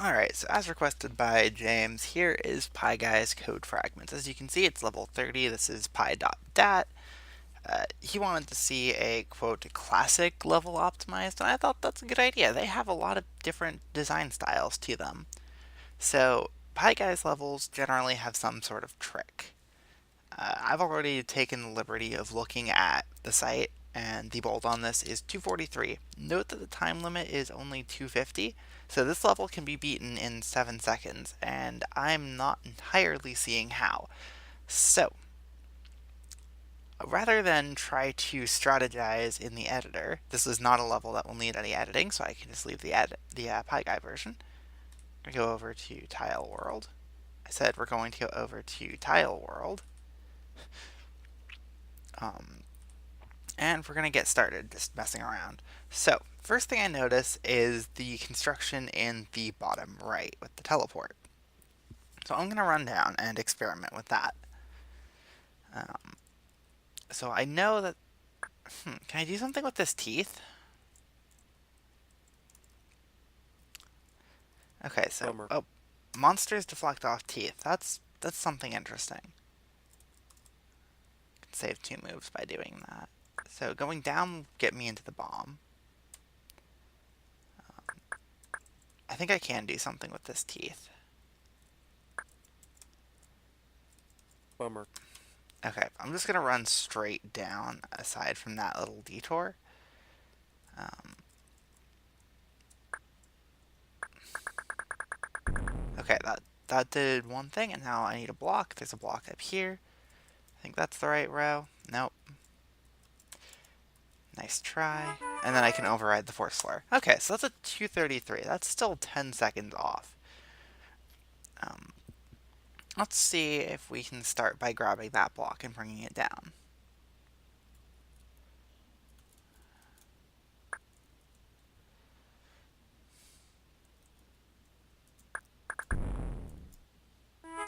Alright, so as requested by James, here is pi.guy's code fragments. As you can see, it's level 30. This is pi.dat. He wanted to see a, quote, classic level optimized, and I thought that's a good idea. They have a lot of different design styles to them. So, pi.guy's levels generally have some sort of trick. I've already taken the liberty of looking at the site, and the bold on this is 243. Note that the time limit is only 250, so this level can be beaten in 7 seconds, and I'm not entirely seeing how. So, rather than try to strategize in the editor, this is not a level that will need any editing, so I can just leave the PyGuy version. I'm going to go over to Tile World. I said we're going to go over to Tile World. Um, and we're going to get started just messing around. So, first thing I notice is the construction in the bottom right with the teleport. So I'm going to run down and experiment with that. So I know that... can I do something with this teeth? Okay, so... Bummer. Oh, monsters deflect off teeth. That's something interesting. Can save 2 moves by doing that. So going down will get me into the bomb. I think I can do something with this teeth. Bummer. Okay, I'm just going to run straight down aside from that little detour. Okay, that did one thing, and now I need a block. There's a block up here. I think that's the right row. Nope. Nice try. And then I can override the force flare. Okay, so that's a 233. That's still 10 seconds off. Um, let's see if we can start by grabbing that block and bringing it down.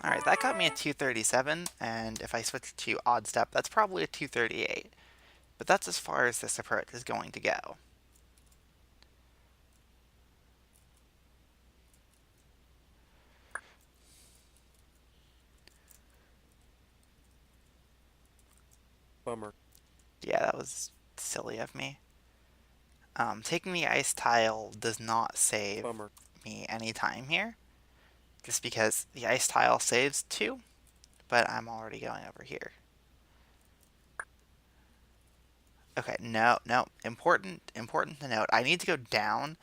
Alright, that got me a 237, and if I switch to odd step, that's probably a 238. But that's as far as this approach is going to go. Bummer. Yeah, that was silly of me. Taking the ice tile does not save Bummer. me any time here, just because the ice tile saves 2, but I'm already going over here. Okay, no, important to note, I need to go down.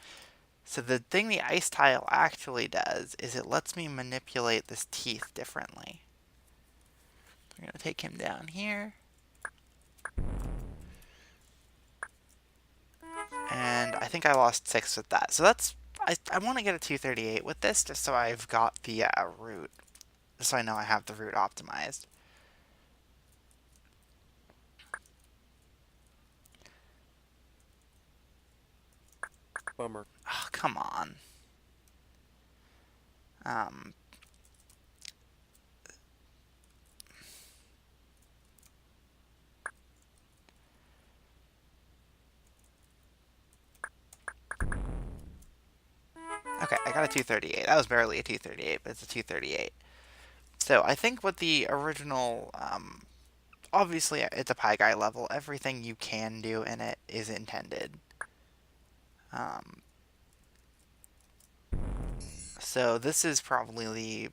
So the thing the ice tile actually does is it lets me manipulate this teeth differently. I'm going to take him down here. And I think I lost 6 with that. So that's... I want to get a 238 with this, just so I've got the route. Just so I know I have the route optimized. Bummer. Oh, come on. Um, okay, I got a 238. That was barely a 238, but it's a 238. So I think with the original, obviously it's a Pi Guy level. Everything you can do in it is intended. So this is probably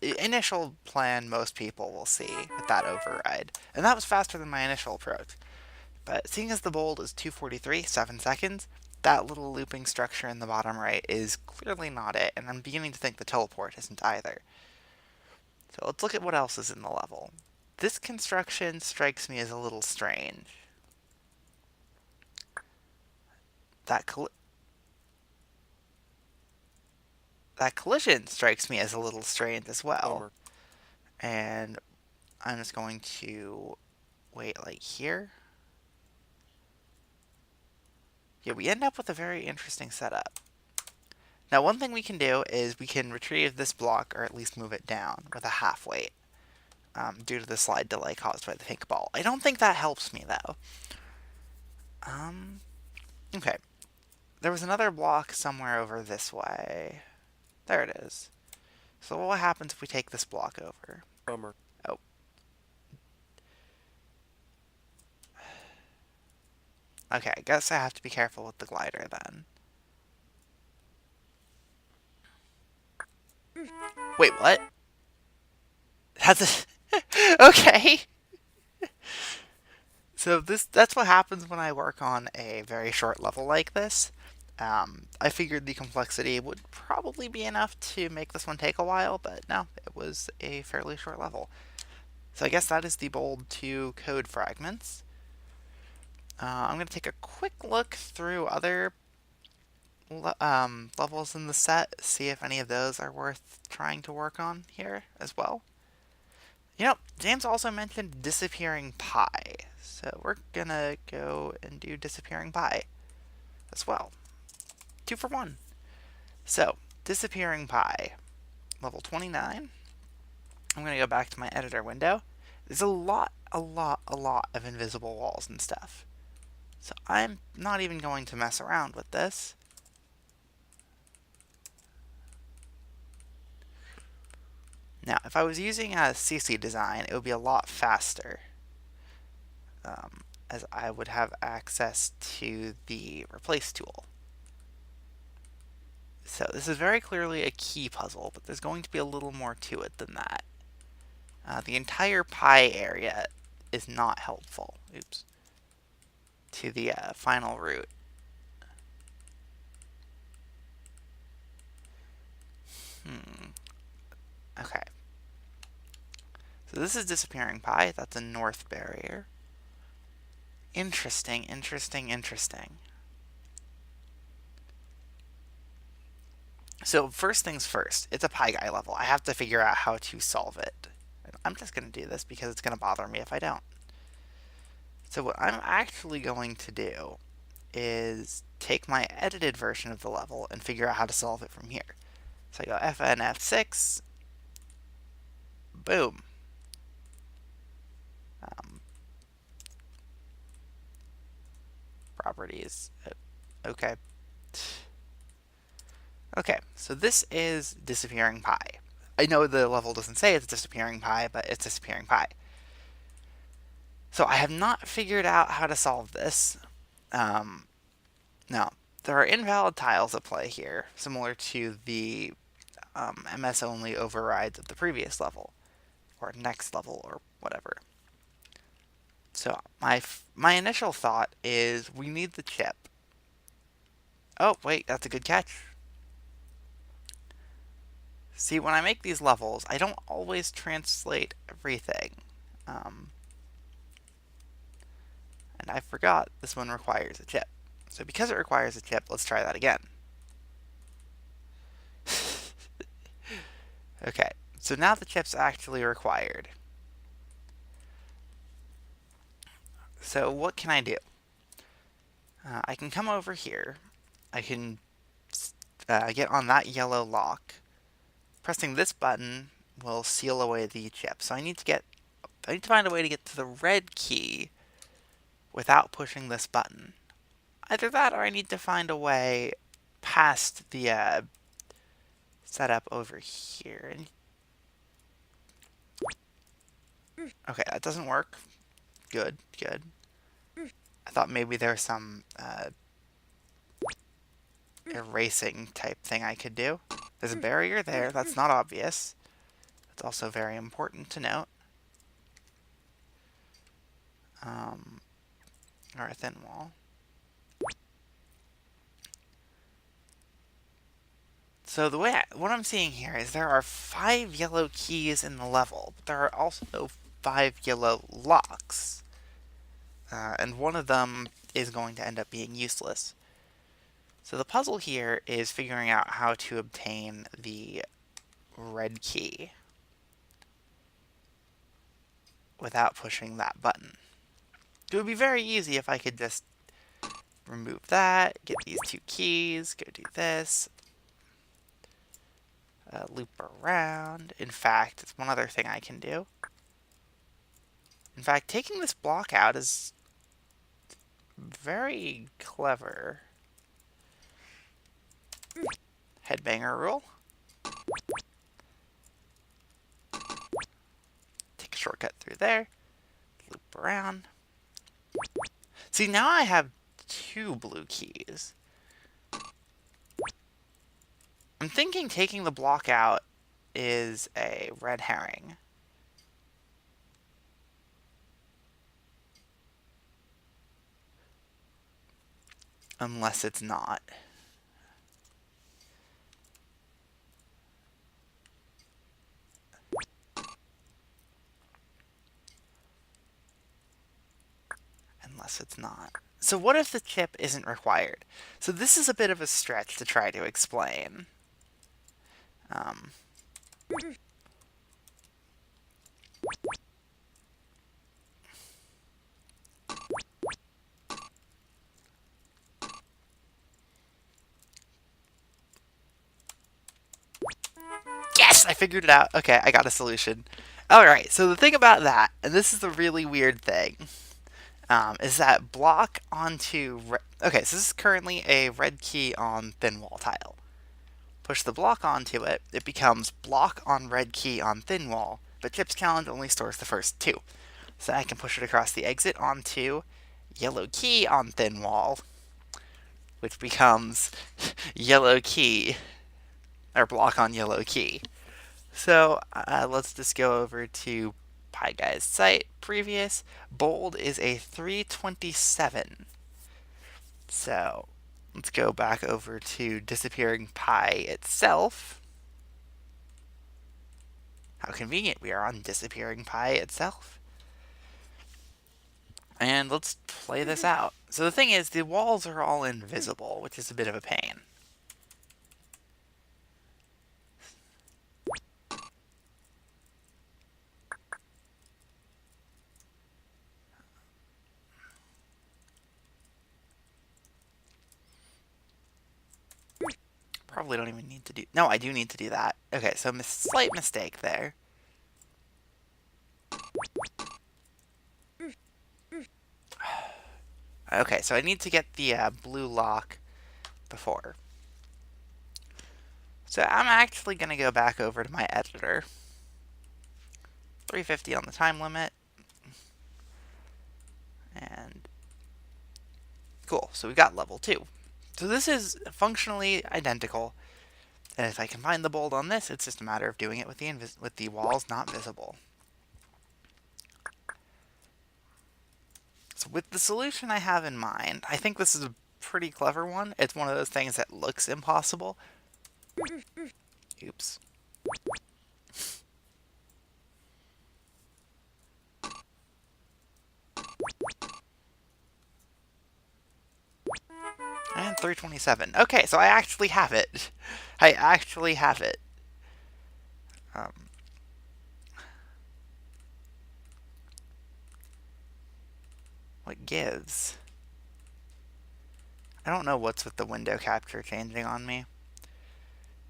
the initial plan most people will see with that override. And that was faster than my initial approach. But seeing as the bold is 243, 7 seconds, that little looping structure in the bottom right is clearly not it, and I'm beginning to think the teleport isn't either. So let's look at what else is in the level. This construction strikes me as a little strange. That, that collision strikes me as a little strange as well. Bummer. And I'm just going to wait like here. Yeah, we end up with a very interesting setup. Now, one thing we can do is we can retrieve this block, or at least move it down, with a half weight, due to the slide delay caused by the pink ball. I don't think that helps me, though. Okay. There was another block somewhere over this way. There it is. So what happens if we take this block over? Bummer. Oh, okay, I guess I have to be careful with the glider then. Wait, what? That's okay. So that's what happens when I work on a very short level like this. I figured the complexity would probably be enough to make this one take a while, but no, it was a fairly short level. So I guess that is the bold 2 code fragments. I'm going to take a quick look through other levels in the set, see if any of those are worth trying to work on here as well. You know, James also mentioned disappearing pi, so we're gonna go and do disappearing pi as well. 2 for 1. So, disappearing pi, level 29. I'm gonna go back to my editor window. There's a lot of invisible walls and stuff. So I'm not even going to mess around with this. Now, if I was using a CC design, it would be a lot faster, as I would have access to the replace tool. So this is very clearly a key puzzle, but there's going to be a little more to it than that. The entire pi area is not helpful. Oops. To the final root. Okay. So this is disappearing pi. That's a north barrier. Interesting, interesting, interesting. So first things first, it's a pi guy level. I have to figure out how to solve it. I'm just going to do this because it's going to bother me if I don't. So what I'm actually going to do is take my edited version of the level and figure out how to solve it from here. So I go Fn F6, boom. Um, Properties. Okay. Okay, so this is disappearing pi. I know the level doesn't say it's disappearing pi, but it's disappearing pi. So I have not figured out how to solve this. Now, there are invalid tiles at play here, similar to the MS-only overrides of the previous level, or next level, or whatever. So my initial thought is we need the chip. Oh, wait, that's a good catch. See, when I make these levels, I don't always translate everything. And I forgot this one requires a chip. So because it requires a chip, let's try that again. Okay, so now the chip's actually required. So what can I do? I can come over here. I can get on that yellow lock. Pressing this button will seal away the chip. So I need to find a way to get to the red key without pushing this button. Either that, or I need to find a way past the setup over here. Okay, that doesn't work. Good, good. I thought maybe there's some erasing type thing I could do. There's a barrier there. That's not obvious. It's also very important to note. Or a thin wall. So what I'm seeing here is there are 5 yellow keys in the level, but there are also 5 yellow locks. And one of them is going to end up being useless. So the puzzle here is figuring out how to obtain the red key without pushing that button. It would be very easy if I could just remove that, get these 2 keys, go do this, loop around. In fact, it's one other thing I can do. In fact, taking this block out is very clever. Headbanger rule. shortcut through there, loop around. See, now I have two blue keys. I'm thinking taking the block out is a red herring. Unless it's not. Unless it's not. So what if the chip isn't required? So this is a bit of a stretch to try to explain. Um, yes, I figured it out. Okay, I got a solution. Alright, so the thing about that, and this is the really weird thing, is that block onto... Okay, so this is currently a red key on thin wall tile. Push the block onto it, it becomes block on red key on thin wall, but chip's challenge only stores the first two. So I can push it across the exit onto yellow key on thin wall, which becomes yellow key, or block on yellow key. So let's just go over to pi.guy's site. Previous bold is a 327. So let's go back over to disappearing pi itself. How convenient, we are on disappearing pi itself. And let's play this out. So the thing is, the walls are all invisible, which is a bit of a pain. Probably don't even need to do... No, I do need to do that. Okay, so slight mistake there. Okay, so I need to get the blue lock before. So I'm actually going to go back over to my editor. 350 on the time limit. And cool, so we got level 2. So this is functionally identical. And if I combine the bold on this, it's just a matter of doing it with the walls not visible. So with the solution I have in mind, I think this is a pretty clever one. It's one of those things that looks impossible. Oops. And 327. Okay, so I actually have it. I actually have it. Um, what gives? I don't know what's with the window capture changing on me.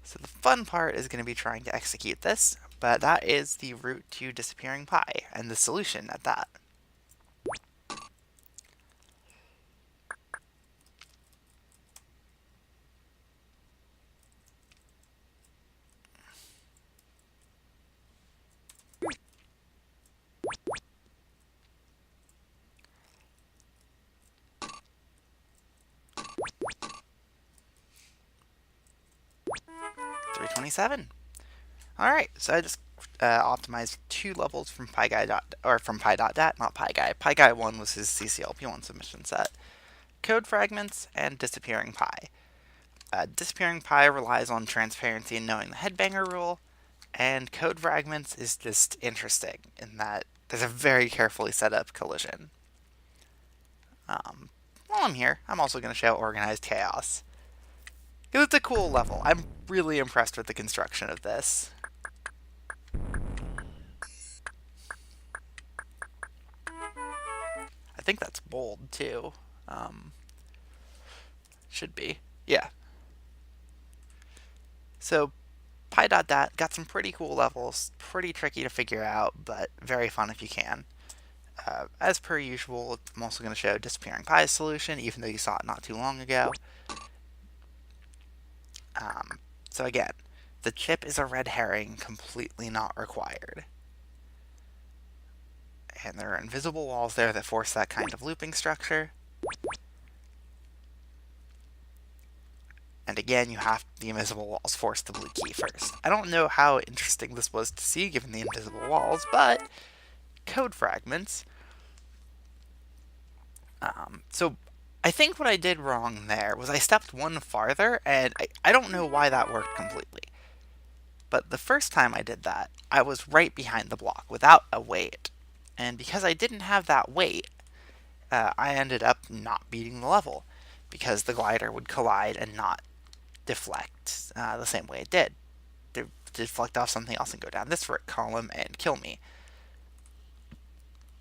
So the fun part is going to be trying to execute this, but that is the route to disappearing pi, and the solution at that. $327. Alright, so I just optimized 2 levels from from pi.dat, not PyGuy. PyGuy1 was his CCLP1 submission set. Code fragments and disappearing pi. Disappearing pi relies on transparency and knowing the headbanger rule, and code fragments is just interesting in that there's a very carefully set up collision. While I'm here, I'm also going to show organized chaos. It's a cool level. I'm really impressed with the construction of this. I think that's bold too. Should be. Yeah. So pi.dat got some pretty cool levels, pretty tricky to figure out, but very fun if you can. As per usual, I'm also going to show disappearing pi's solution, even though you saw it not too long ago. So again, the chip is a red herring, completely not required. and there are invisible walls there that force that kind of looping structure. And again, you have the invisible walls force the blue key first. I don't know how interesting this was to see given the invisible walls, but code fragments. So I think what I did wrong there was I stepped one farther, and I don't know why that worked completely. But the first time I did that, I was right behind the block without a weight. And because I didn't have that weight, I ended up not beating the level because the glider would collide and not deflect the same way it did. It deflect off something else and go down this column and kill me.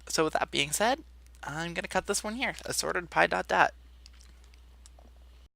So with that being said, I'm going to cut this one here. Assorted pi.dat.